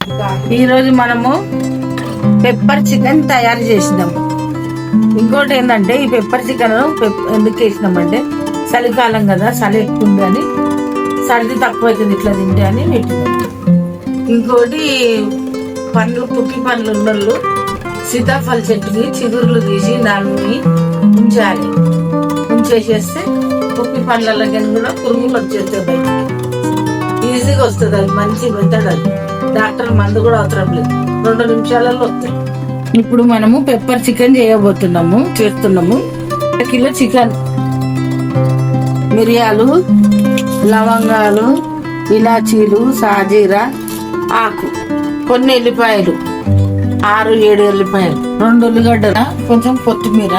ఈరోజు మనము pepper chicken తయారు చేసినాము. ఇంకోటి ఏంటంటే ఈ పెప్పర్ చికెన్ ఎందుకు వేసినామంటే చలికాలం కదా, చలి ఎక్కువ ఉంది అని, సర్ది తక్కువ అవుతుంది ఇట్లా తింటే అని పెట్టినాం. ఇంకోటి పండ్లు, పుట్టి పండ్లు ఉన్నోళ్ళు సీతాఫల చెట్టుకి చిగురులు తీసి దాన్ని ఉంచాలి. ఉంచేసేస్తే పుట్టి పండ్లకి కూడా పురుగులు వచ్చేస్తాయి బయటికి, ఈజీగా వస్తుంది. అది మంచి మెథడ్. అది డాక్టర్ మందు కూడా అవసరం లేదు, 2 నిమిషాలలో వస్తాయి. ఇప్పుడు మనము పెప్పర్ చికెన్ చేస్తున్నాము. 1 కిలో చికెన్, మిరియాలు, లవంగాలు, ఇలాచీలు, సాజీరా ఆకు, కొన్ని ఎల్లిపాయలు, 6-7 ఎల్లిపాయలు, 2 ఉల్లిగడ్డల, కొంచెం కొత్తిమీర,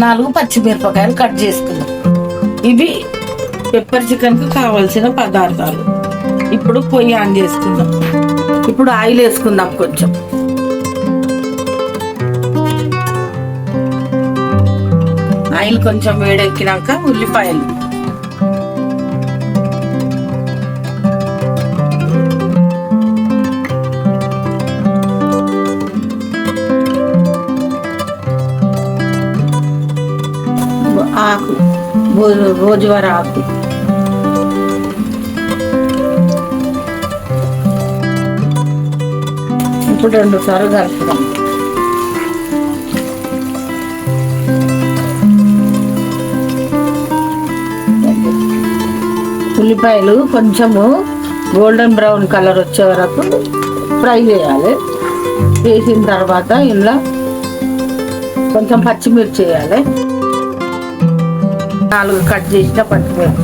4 పచ్చిమిరపకాయలు కట్ చేసుకున్నాం. ఇవి పెప్పర్ చికెన్ కు కావాల్సిన పదార్థాలు. ఇప్పుడు పొయ్యి ఆన్ చేసుకుందాం. ఇప్పుడు ఆయిల్ వేసుకుందాం. కొంచెం ఆయిల్ కొంచెం వేడెక్కినాక ఉల్లిపాయలు, ఆకు, రోజువారీ ఆకు, ఇప్పుడు 2 సార్లు కలుపుదాం. ఉల్లిపాయలు కొంచెము గోల్డెన్ బ్రౌన్ కలర్ వచ్చే వరకు ఫ్రై చేయాలి. వేసిన తర్వాత ఇందులో కొంచెం పచ్చిమిర్చి వేయాలి. 4 కట్ చేసిన పచ్చిమిర్చి,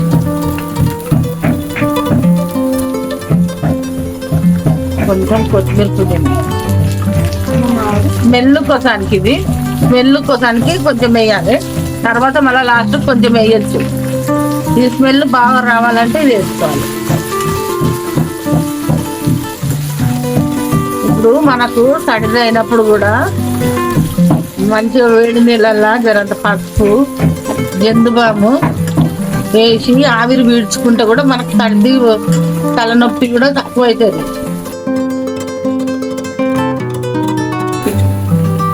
కొంచెం కొత్తిమీర పుదీనా, స్మెల్ కోసానికి కొంచెం వేయాలి. తర్వాత మళ్ళీ లాస్ట్ కొంచెం వేయచ్చు. ఈ స్మెల్ బాగా రావాలంటే ఇది వేసుకోవాలి. ఇప్పుడు మనకు సడిది అయినప్పుడు కూడా మంచిగా వేడి నీళ్ళల్లో జరంత పసుపు, జందుబాము వేసి ఆవిరి పీడ్చుకుంటే కూడా మనకు సర్ది, తలనొప్పి కూడా తక్కువ అవుతుంది.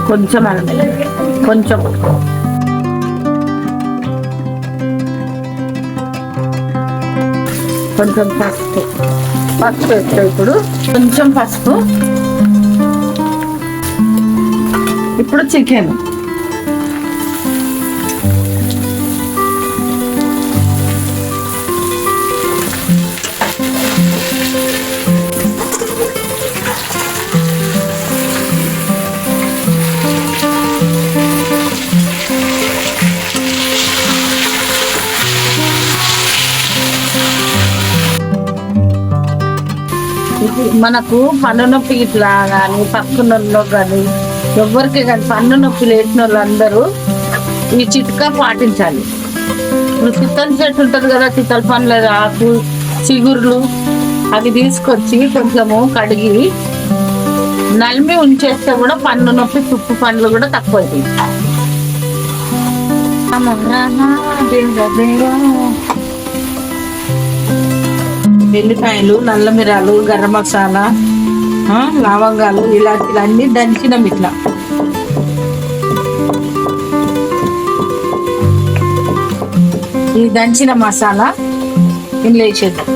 కొంచెం అల్లం, కొంచెం పసుపు వేస్తా. ఇప్పుడు కొంచెం పసుపు. ఇప్పుడు చికెన్, మనకు పన్ను నొప్పి ఇట్లా కానీ, పక్కనలో కానీ, ఎవరికి కానీ పన్ను నొప్పి లేచిన వాళ్ళందరూ ఈ చిట్కా పాటించాలి. ఇప్పుడు చిత్తల చెట్టు ఉంటుంది కదా, చిత్తల పండ్ల ఆకు, చిగుర్లు అవి తీసుకొచ్చి కొంచెము కడిగి నలిమి ఉంచేస్తే కూడా పన్ను నొప్పి, తుప్పు పండ్లు కూడా తక్కువ అవుతాయి. వెల్లిపాయలు, నల్ల మిరాలు, గరం మసాలా, లవంగాలు, ఇలాంటివి అన్నీ దంచినాం. ఇట్లా ఈ దంచిన మసాలా ఇందులో వేసేద్దాం.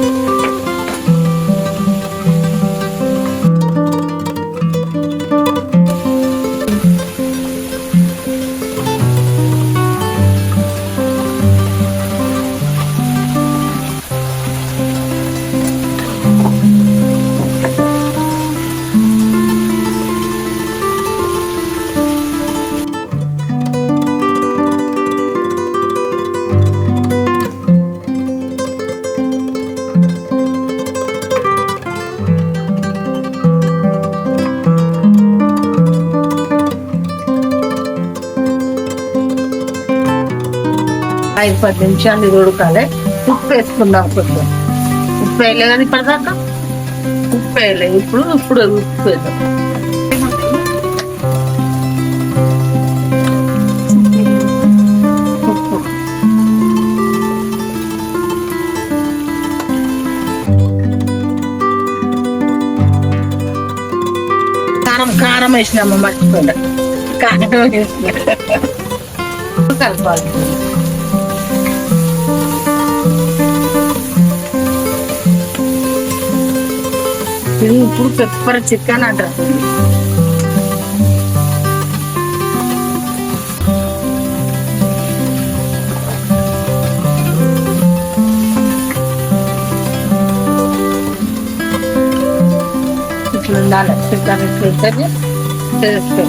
ఐదు 10 నిమిషాలు ఇది ఉడకాలి. ఉప్పు వేసుకుందాం. కొంచెం ఉప్పు వేయలే కానీ ఇప్పటిదాకా ఉప్పు వేయలేదు. ఇప్పుడు ఉప్పు వేద్దాం. కారం వేసినాము మర్చిపోయినా. కారం వేసిన కలపాలి. ఇది ఇప్పుడు పెప్పర్ చికెన్ అంటారు. ఇట్లా ఉండాలి చికెన్. ఇట్లా టేస్ట్.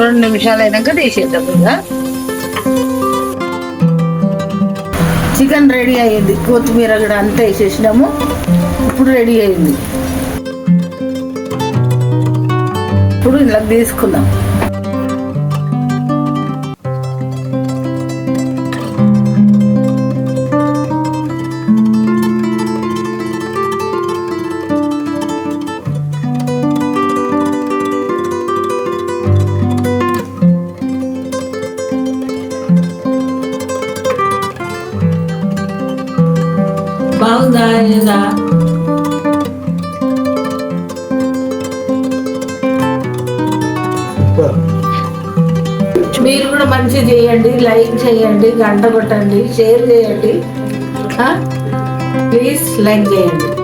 రెండు నిమిషాలు అయినాక తీసేద్దాం. ఇక చికెన్ రెడీ అయ్యింది. కొత్తిమీర కూడా అంతా వేసేసినాము. ఇప్పుడు రెడీ అయింది. ఇప్పుడు ఇలా తీసుకుందాం. బాగుందా? మీరు కూడా మంచిగా చేయండి, లైక్ చేయండి, గంట కొట్టండి, షేర్ చేయండి. ప్లీజ్ లైక్ చేయండి.